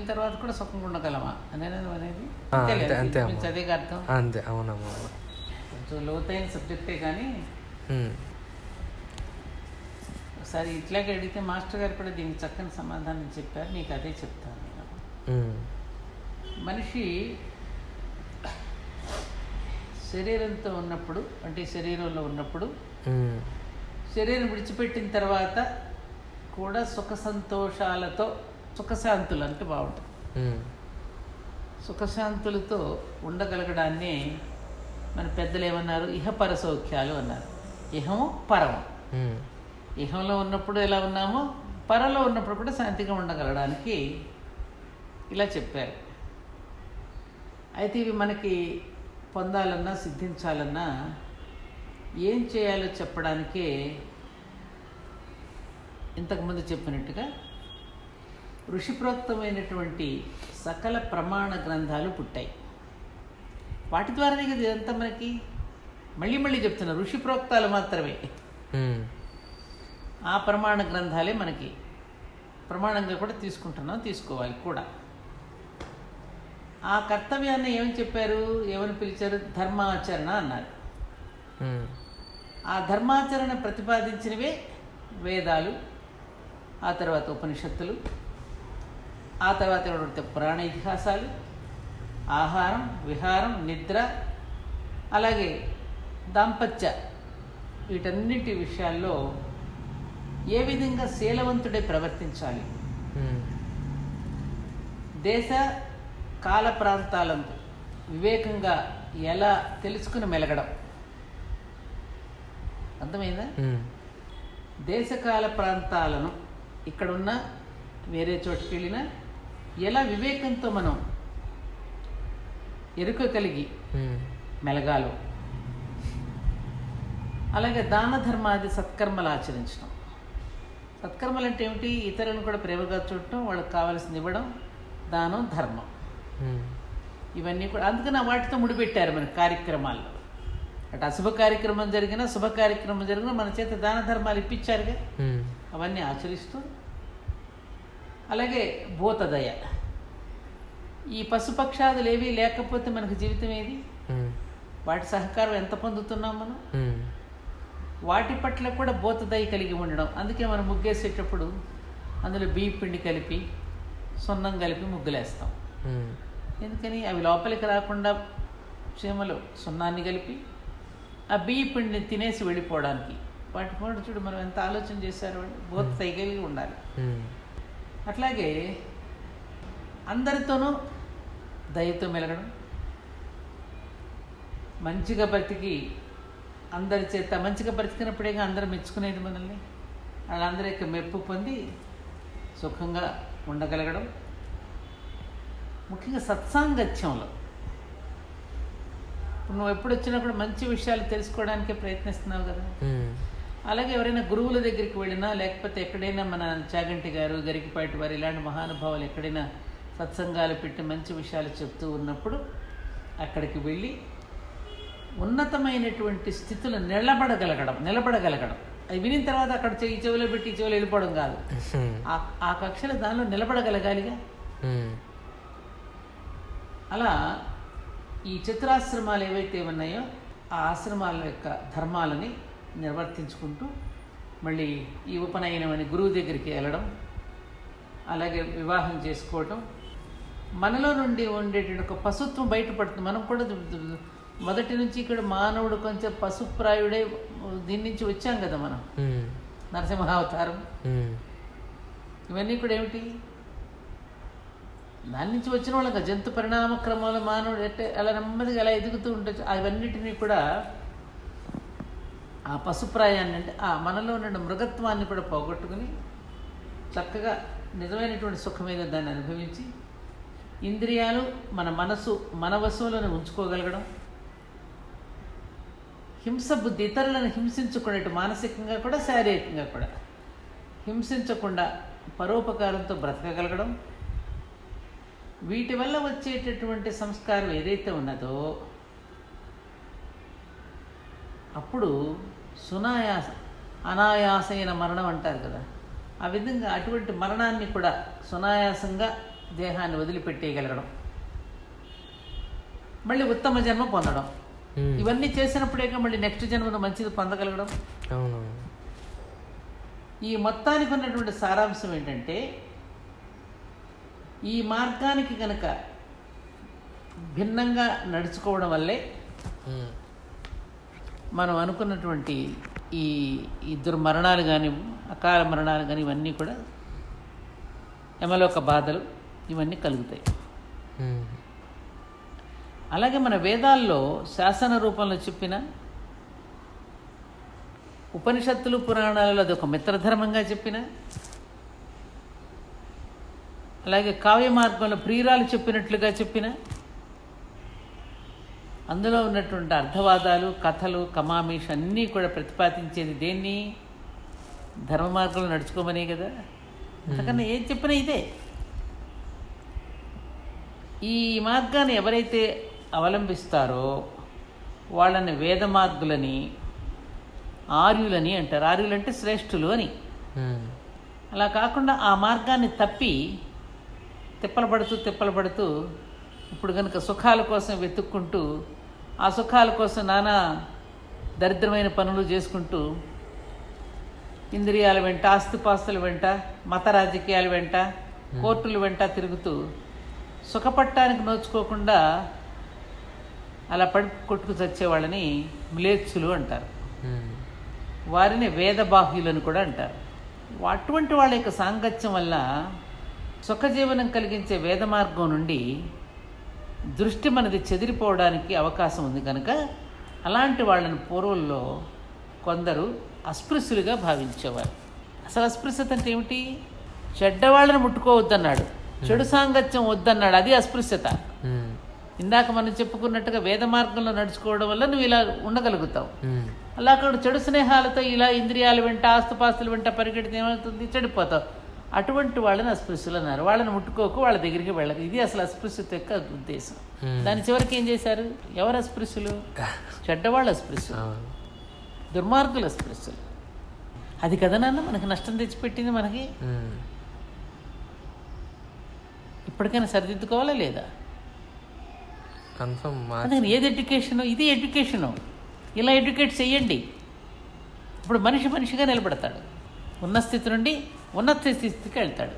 తర్వాత కూడా సుఖంగా ఉండగలమా అనేది అంతే చదివే అర్థం. అంతే. అవునమ్మా. కొంచెం లోతైన సబ్జెక్టే కానీ ఒకసారి ఇట్లాగే అడిగితే మాస్టర్ గారు కూడా దీనికి చక్కని సమాధానం చెప్పారు. నీకు అదే చెప్తాను నేను. మనిషి శరీరంతో ఉన్నప్పుడు, అంటే శరీరంలో ఉన్నప్పుడు, శరీరం విడిచిపెట్టిన తర్వాత కూడా సుఖ సంతోషాలతో, సుఖశాంతులు అంటే బాగుంటుంది, సుఖశాంతులతో ఉండగలగడాన్ని మన పెద్దలు ఏమన్నారు, ఇహపర సౌఖ్యాలు అన్నారు. ఇహము పరము. ఇహంలో ఉన్నప్పుడు ఎలా ఉన్నామో పరలో ఉన్నప్పుడు కూడా శాంతిగా ఉండగలడానికి ఇలా చెప్పారు. అయితే ఇవి మనకి పొందాలన్నా సిద్ధించాలన్నా ఏం చేయాలో చెప్పడానికే ఇంతకుముందు చెప్పినట్టుగా ఋషిప్రోక్తమైనటువంటి సకల ప్రమాణ గ్రంథాలు పుట్టాయి. వాటి ద్వారానే కదా ఇదంతా మనకి. మళ్ళీ మళ్ళీ చెప్తున్నా, ఋషిప్రోక్తాలు మాత్రమే. ఆ ప్రమాణ గ్రంథాలే మనకి ప్రమాణంగా కూడా తీసుకుంటున్నాం, తీసుకోవాలి కూడా. ఆ కర్తవ్యాన్ని ఏమని చెప్పారు, ఏమని పిలిచారు? ధర్మాచరణ అన్నారు. ఆ ధర్మాచరణ ప్రతిపాదించినవే వేదాలు, ఆ తర్వాత ఉపనిషత్తులు, ఆ తర్వాత పురాణ ఇతిహాసాలు, ఆహారం, విహారం, నిద్ర, అలాగే దాంపత్య, వీటన్నిటి విషయాల్లో ఏ విధంగా శీలవంతుడై ప్రవర్తించాలి, దేశ కాల ప్రాంతాలందు వివేకంగా ఎలా తెలుసుకుని మెలగడం. అర్థమైందా? దేశకాల ప్రాంతాలను ఇక్కడున్న వేరే చోటుకి వెళ్ళినా ఎలా వివేకంతో మనం ఎరుక కలిగి మెలగాలో, అలాగే దాన ధర్మాది సత్కర్మలు ఆచరించడం. సత్కర్మలు అంటే ఏమిటి? ఇతరులను కూడా ప్రేమగా చూడటం, వాళ్ళకి కావాల్సింది ఇవ్వడం, దానం, ధర్మం, ఇవన్నీ కూడా. అందుకని వాటితో ముడిపెట్టారు మన కార్యక్రమాల్లో. అటు అశుభ కార్యక్రమం జరిగినా, శుభ కార్యక్రమం జరిగినా మన చేత దాన ధర్మాలు ఇప్పించారుగా, అవన్నీ ఆచరిస్తూ, అలాగే భూతదయ, ఈ పశుపక్షాదులు ఏవి లేకపోతే మనకు జీవితం ఏది? వాటి సహకారం ఎంత పొందుతున్నాం మనం? వాటి పట్ల కూడా భూతదయ కలిగి ఉండడం. అందుకే మనం ముగ్గేసేటప్పుడు అందులో బియ్య పిండి కలిపి, సున్నం కలిపి ముగ్గులేస్తాం. ఎందుకని? అవి లోపలికి రాకుండా చీమలు సున్నాన్ని కలిపి ఆ బియ్య పిండిని తినేసి వెళ్ళిపోవడానికి. వాటి కూడా చూడు మనం ఎంత ఆలోచన చేశారు, భూతదయ కలిగి ఉండాలి. అట్లాగే అందరితోనూ దయతో మెలగడం, మంచిగా బ్రతికి అందరి చేత మంచిగా బ్రతికినప్పుడేగా అందరూ మెచ్చుకునేది మనల్ని. వాళ్ళందరి యొక్క మెప్పు పొంది సుఖంగా ఉండగలగడం. ముఖ్యంగా సత్సాంగత్యంలో నువ్వు ఎప్పుడు వచ్చినా కూడా మంచి విషయాలు తెలుసుకోవడానికే ప్రయత్నిస్తున్నావు కదా. అలాగే ఎవరైనా గురువుల దగ్గరికి వెళ్ళినా, లేకపోతే ఎక్కడైనా మన చాగంటి గారు, గరికిపాటి వారు ఇలాంటి మహానుభావులు ఎక్కడైనా సత్సంగాలు పెట్టి మంచి విషయాలు చెప్తూ ఉన్నప్పుడు అక్కడికి వెళ్ళి ఉన్నతమైనటువంటి స్థితులు నిలబడగలగడం. అవి వినిన తర్వాత అక్కడ ఈ చెవిలో పెట్టి ఈ చెవిలో వెళ్ళిపోవడం కాదు. ఆ కక్షలో దానిలో నిలబడగలగాలిగా. అలా ఈ చతురాశ్రమాలు ఏవైతే ఉన్నాయో ఆ ఆశ్రమాల యొక్క ధర్మాలని నిర్వర్తించుకుంటూ మళ్ళీ ఈ ఉపనయనం అని గురువు దగ్గరికి వెళ్ళడం, అలాగే వివాహం చేసుకోవటం, మనలో నుండి ఉండేటువంటి ఒక పశుత్వం బయటపడుతుంది. మనం కూడా మొదటి నుంచి ఇక్కడ మానవుడు కొంచెం పశుప్రాయుడే దీని నుంచి వచ్చాం కదా మనం. నరసింహావతారం, ఇవన్నీ కూడా ఏమిటి? దాని నుంచి వచ్చిన వాళ్ళకి జంతు పరిణామ క్రమంలో మానవుడు అంటే అలా నెమ్మదిగా అలా ఎదుగుతూ ఉండొచ్చు. అవన్నిటినీ కూడా ఆ పశుప్రాయాన్ని, అంటే ఆ మనలో ఉన్న మృగత్వాన్ని కూడా పోగొట్టుకుని చక్కగా నిజమైనటువంటి సుఖమైన దాన్ని అనుభవించి ఇంద్రియాలు మన మనసు మన వశంలోనే ఉంచుకోగలగడం, హింస బుద్ధి, ఇతరులను హింసించకుండా మానసికంగా కూడా శారీరకంగా కూడా హింసించకుండా పరోపకారంతో బ్రతకగలగడం, వీటి వల్ల వచ్చేటటువంటి సంస్కారం ఏదైతే ఉన్నదో అప్పుడు అనాయాసైన మరణం అంటారు కదా, ఆ విధంగా అటువంటి మరణాన్ని కూడా సునాయాసంగా దేహాన్ని వదిలిపెట్టేయగలగడం, మళ్ళీ ఉత్తమ జన్మ పొందడం, ఇవన్నీ చేసినప్పుడేగా మళ్ళీ నెక్స్ట్ జన్మలో మంచిది పొందగలగడం. అవును. ఈ మొత్తానికి ఉన్నటువంటి సారాంశం ఏంటంటే, ఈ మార్గానికి కనుక భిన్నంగా నడుచుకోవడం వల్లే మనం అనుకున్నటువంటి ఈ దుర్మరణాలు కానీ, అకాల మరణాలు కానీ, ఇవన్నీ కూడా యమలోక బాధలు ఇవన్నీ కలుగుతాయి. అలాగే మన వేదాల్లో శాసన రూపంలో చెప్పిన ఉపనిషత్తులు పురాణాలలో అది ఒక మిత్రధర్మంగా చెప్పిన, అలాగే కావ్య మార్గంలో ప్రియురాలు చెప్పినట్లుగా చెప్పిన, అందులో ఉన్నటువంటి అర్థవాదాలు, కథలు, కమామీష్ అన్నీ కూడా ప్రతిపాదించేది దేన్ని? ధర్మ మార్గంలో నడుచుకోమనే కదా. అంతకన్నా ఏం చెప్పినా ఇదే. ఈ మార్గాన్ని ఎవరైతే అవలంబిస్తారో వాళ్ళని వేద మార్గులని, ఆర్యులని అంటారు. ఆర్యులు అంటే శ్రేష్ఠులు అని. అలా కాకుండా ఆ మార్గాన్ని తప్పి తిప్పలు పడుతూ ఇప్పుడు కనుక సుఖాల కోసం వెతుక్కుంటూ, ఆ సుఖాల కోసం నానా దరిద్రమైన పనులు చేసుకుంటూ, ఇంద్రియాల వెంట, ఆస్తిపాస్తుల వెంట, మత రాజకీయాల వెంట, కోర్టుల వెంట తిరుగుతూ సుఖపట్టానికి నోచుకోకుండా అలా పడి కొట్టుకు చచ్చేవాళ్ళని మ్లేచ్చులు అంటారు. వారిని వేదబాహ్యులని కూడా అంటారు. అటువంటి వాళ్ళ యొక్క సాంగత్యం వల్ల సుఖజీవనం కలిగించే వేద మార్గం నుండి దృష్టి మనది చెదిరిపోవడానికి అవకాశం ఉంది. కనుక అలాంటి వాళ్ళని పూర్వంలో కొందరు అస్పృశ్యులుగా భావించేవారు. అసలు అస్పృశ్యత అంటే ఏమిటి? చెడ్డవాళ్ళని ముట్టుకోవద్దన్నాడు, చెడు సాంగత్యం వద్దన్నాడు, అది అస్పృశ్యత. ఇందాక మనం చెప్పుకున్నట్టుగా వేద మార్గంలో నడుచుకోవడం వల్ల నువ్వు ఇలా ఉండగలుగుతావు. అలా అక్కడ చెడు స్నేహాలతో ఇలా ఇంద్రియాల వెంట, ఆస్తుపాస్తుల వెంట పరిగెడితే ఏమవుతుంది? చెడిపోతావు. అటువంటి వాళ్ళని అస్పృశ్యులు అన్నారు. వాళ్ళని ముట్టుకోకు, వాళ్ళ దగ్గరికి వెళ్ళదు. ఇది అసలు అస్పృశ్యత యొక్క ఉద్దేశం. దాని చివరికి ఏం చేశారు? ఎవరు అస్పృశ్యులు? చెడ్డవాళ్ళు అస్పృశ్యులు, దుర్మార్గులు అస్పృశ్యులు. అది కదా నాన్న మనకి నష్టం తెచ్చిపెట్టింది. మనకి ఇప్పటికైనా సరిదిద్దుకోవాలా లేదా? అందుకని ఏది ఎడ్యుకేషను? ఇది ఎడ్యుకేషను. ఇలా ఎడ్యుకేట్ చెయ్యండి. ఇప్పుడు మనిషిగా నిలబడతాడు. ఉన్న స్థితి నుండి ఉన్నత స్థితికి వెళ్తాడు.